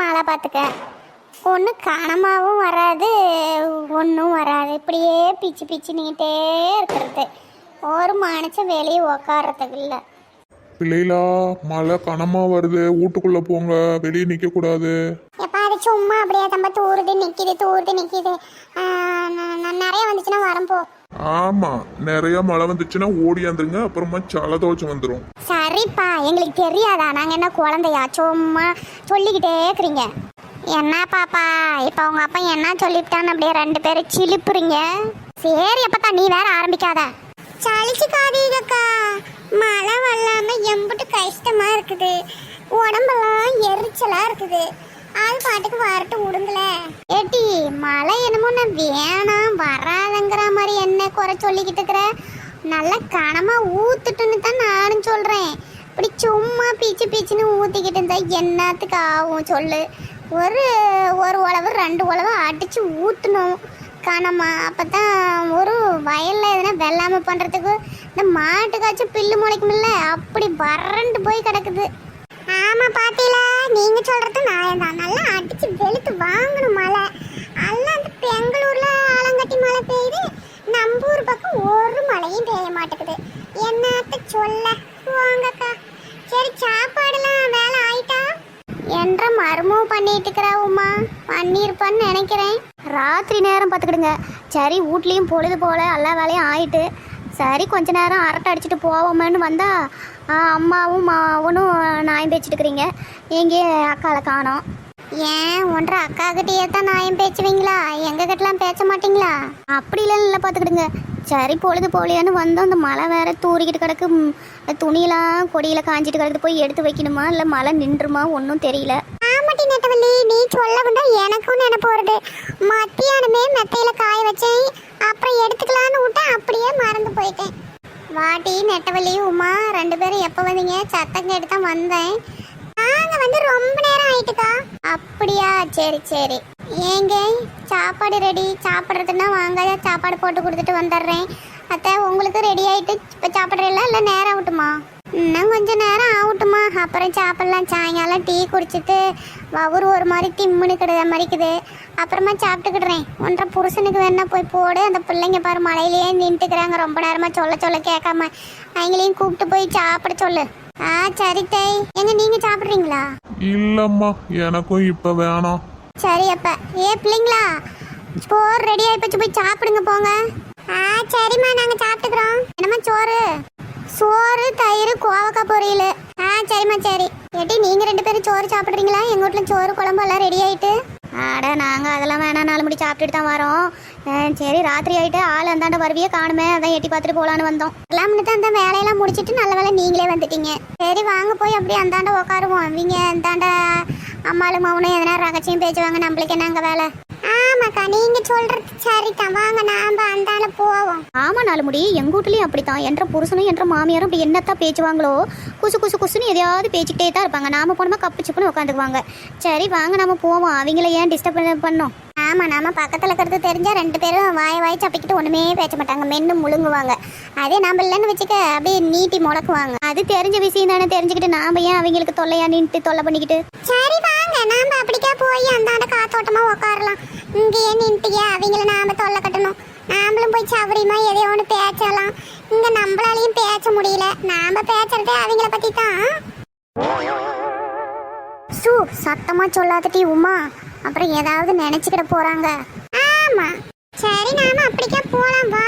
மழை பார்த்துக்க. ஒன்றும் கனமாகவும் வராது, ஒன்றும் வராது. இப்படியே பிச்சு பிச்சுன்னுக்கிட்டே இருக்கிறது. ஒரு மனுஷன் வெளியே உக்காடுறதுக்கு இல்லை. பிள்ளைகளா, மழை கனமா வருது, வீட்டுக்குள்ள போங்க, வெளியே நிக்க கூடாது. எப்பா அது சும்மா அப்படியே தம்ப தூருது நிற்கிது. நிறைய வந்துச்சுன்னா வரம்போ. ஆமா, நிறைய மழை வந்துச்சுன்னா ஓடியாந்துருங்க, அப்புறமா ஜலதோஷம் வந்துடும். சரிப்பா, எங்களுக்கு தெரியாதா? நாங்கள் என்ன குழந்தையா? சும்மா சொல்லிக்கிட்டே இருக்கிறீங்க. என்ன பாப்பா, இப்போ உங்க அப்பா என்ன சொல்லிவிட்டான்னு அப்படியே 2 பேரும் சிலிப்புறீங்க. சரி அப்பா, நீ வேற ஆரம்பிக்காத. சளிச்சுக்காதீங்கக்கா, மழை வரலாம எம்பிட்டு கஷ்டமா இருக்குது, உடம்பெல்லாம் எரிச்சலா இருக்குது. அது பாட்டுக்கு வரட்டு விடுங்கள. ஏட்டி, மழை என்னமோ நான் வேணாம் வராதுங்கிற மாதிரி என்ன குறை சொல்லிக்கிட்டு இருக்கிற? நல்லா கனமா ஊத்துட்டுன்னு தான் நானும் சொல்றேன். இப்படி சும்மா பீச்சுன்னு ஊத்திக்கிட்டு இருந்தா என்னத்துக்கு ஆகும் சொல்லு? ஒரு உழவு 2 உழவு அடிச்சு ஊற்றணும் கனமா. அப்பதான் ஒரு வயல்ல எதுனா வெள்ளாமை பண்றதுக்கு இந்த மாட்டுக்காச்சும் பில்லு முளைக்குமில்ல, அப்படி வறண்டு போய் கிடக்குது. ஆமா பாத்தீங்களா, நீங்க சொல்றது நியாயம்தான். நல்லா அடிச்சு வெளுத்து வாங்கணும் மழை. எல்லாம் அந்த பெங்களூர்ல ஆலங்கட்டி மழை பெய்யுது, நம்ம ஊர் பக்கம் ஒரு மழையும் பெய்ய மாட்டேங்குது. என்னத்த சொல்ல போங்கக்கா. சரி, சாப்பாடுலாம் வேலை ஆயிட்டா? என்ற மருமம் பண்ணிட்டு இருக்கிற உமா, பண்ணியிருப்பான்னு நினைக்கிறேன். ராத்திரி நேரம் பார்த்துக்கிடுங்க. சரி, வீட்லேயும் பொழுது போல எல்லா வேலையும் ஆயிட்டு, சரி கொஞ்ச நேரம் அரட்டை அடிச்சுட்டு போவோமேன்னு வந்தா அம்மாவும் மாவனும் நாயம் பேச்சுட்டுக்கிறீங்க. எங்கே அக்காவை காணோம். ஏன் ஒன்றரை அக்கா கிட்டே தான் நாயம் பேச்சுவீங்களா? எங்கள் கிட்டலாம் பேச மாட்டீங்களா? அப்படிலாம் இல்லை பார்த்துக்கிடுங்க. சரி, பொழுது போலியான்னு வந்தோம். இந்த மழை வேற தூரிக்கிட்டு கிடக்கு, துணியெல்லாம் கொடியில் காஞ்சிட்டு கிடக்குது. போய் எடுத்து வைக்கணுமா இல்லை மழை நின்றுமா ஒன்றும் தெரியல. ஆமாட்டி நெட்டவள்ளி, நீ சொல்ல வந்தா எனக்கும் நினைப்பு வருது. மத்தியானமே மெத்தையில் காய வச்சேன், அப்புறம் எடுத்துக்கலான்னு விட்டேன், அப்படியே மறந்து போயிட்டேன். வாட்டி நெட்டவள்ளி உமா 2 பேரும் எப்போ வந்தீங்க? சத்தம் கேட்டு தான் வந்தேன். நாங்கள் வந்து ரொம்ப நேரம் ஆயிட்டுக்கா. அப்படியா, சரி. ஏங்க சாப்பாடு ரெடி, சாப்பிட்றதுன்னா வாங்க, சாப்பாடு போட்டு கொடுத்துட்டு வந்துடுறேன். அத்தை, உங்களுக்கு ரெடி ஆகிட்டு இப்போ சாப்பிட்றீங்களா இல்லை நேரம் ஆகட்டுமா? இன்னும் கொஞ்சம் நேரம் ஆகட்டுமா, அப்புறம் சாப்பிட்லாம். சாயங்காலம் டீ குடிச்சிட்டு வவுறு ஒரு மாதிரி திம்முன்னு கிடுத மாதிரிக்குது, அப்புறமா சாப்பிட்டுக்கிடுறேன். ஒன்றரை புருஷனுக்கு வேணா போய் போடு. அந்த பிள்ளைங்க பாரு மழையிலேயே நின்றுக்கிறாங்க ரொம்ப நேரமாக, சொல்ல கேட்காம. அவங்களையும் கூப்பிட்டு போய் சாப்பிட சொல்லு. சரி தை. எங்க நீங்க சாப்பிட்றீங்களா? இல்லம்மா, எனக்கும் இப்ப வேணாம். சரி அப்ப. பிள்ளைங்களா, சோறு ரெடி ஆயிப்போச்சு, போய் சாப்பிடுங்க போங்க. சரிம்மா, நாங்க சாப்பிட்டுக்கிறோம். என்னம்மா சோறு தயிர் கோவக்காய் பொரியல். சரிம்மா சரி. ஏட்டி, நீங்க 2 பேரும் சோறு சாப்பிட்றீங்களா? எங்க வீட்டுல சோறு குழம்பு எல்லாம் ரெடி ஆயிட்டு. நாங்க அதெல்லாம் வேணாம், 4 மணி சாப்பிட்டுட்டு தான் வரோம். சரி, ராத்திரி ஆயிட்டு ஆள் அந்தாண்ட வருவியே காணுமே, அதான் எட்டி பார்த்துட்டு போலான்னு வந்தோம். எல்லாம் தான் அந்த வேலையெல்லாம் முடிச்சிட்டு நல்ல வேலை நீங்களே வந்துட்டீங்க. சரி வாங்க, போய் அப்படியே அந்தாண்ட உட்காருவோம். அவங்க அந்தாண்ட அம்மாளும் மவனும் எதனா ரகசியம் பேசுவாங்க, நம்மளுக்கு என்ன அங்கே வேலை? ஆமாக்கா, நீங்க சொல்றது சரிதான். வாங்க நாம அந்தாண்ட போவோம். ஆமா, 4 முடி எங்க வீட்லயும் அப்படித்தான். என்ற புருஷனும் என்ற மாமியாரும் அப்படி என்னத்தான் பேச்சுவாங்களோ, குசுன்னு எதையாவது பேச்சுக்கிட்டே தான் இருப்பாங்க. நாம போனோமா கப்பு சிப்புன்னு உட்காந்துக்குவாங்க. சரி வாங்க, நம்ம போவோம். அவங்கள ஏன் டிஸ்டர்ப் பண்ணோம்? ஆமா, நாம பக்கத்துல இருக்கிறது தெரிஞ்சா 2 பேரும் வாய் சப்பிக்கிட்டு ஒண்ணுமே பேச மாட்டாங்க, மென்னு முழுங்குவாங்க. அதே நாம இல்லைன்னு வச்சுக்க, அப்படியே நீட்டி முடக்குவாங்க. அது தெரிஞ்ச விஷயம் தானே, தெரிஞ்சுக்கிட்டு நாம ஏன் அவங்களுக்கு தொல்லையா நின்று தொல்லை பண்ணிக்கிட்டு. சரி வாங்க, நாம அப்படிக்கா போய் அந்தாண்ட காத்தோட்டமா உட்காரலாம். இங்கேயே நின்றுட்டியா, அவங்கள நாம தொல்லை கட்டணும். நாமளும் போய் சவரிமா எதையோ ஒன்று பேசலாம். இங்க நம்மளாலையும் பேச முடியல, நாம பேசுறதே அவங்கள பத்தி தான். சத்தமா சொல்லாதட்டி உமா, அப்புறம் ஏதாவது நினைச்சுக்கிட போறாங்க. ஆமா சரி, நாம அப்படிக்கா போலாம் வா.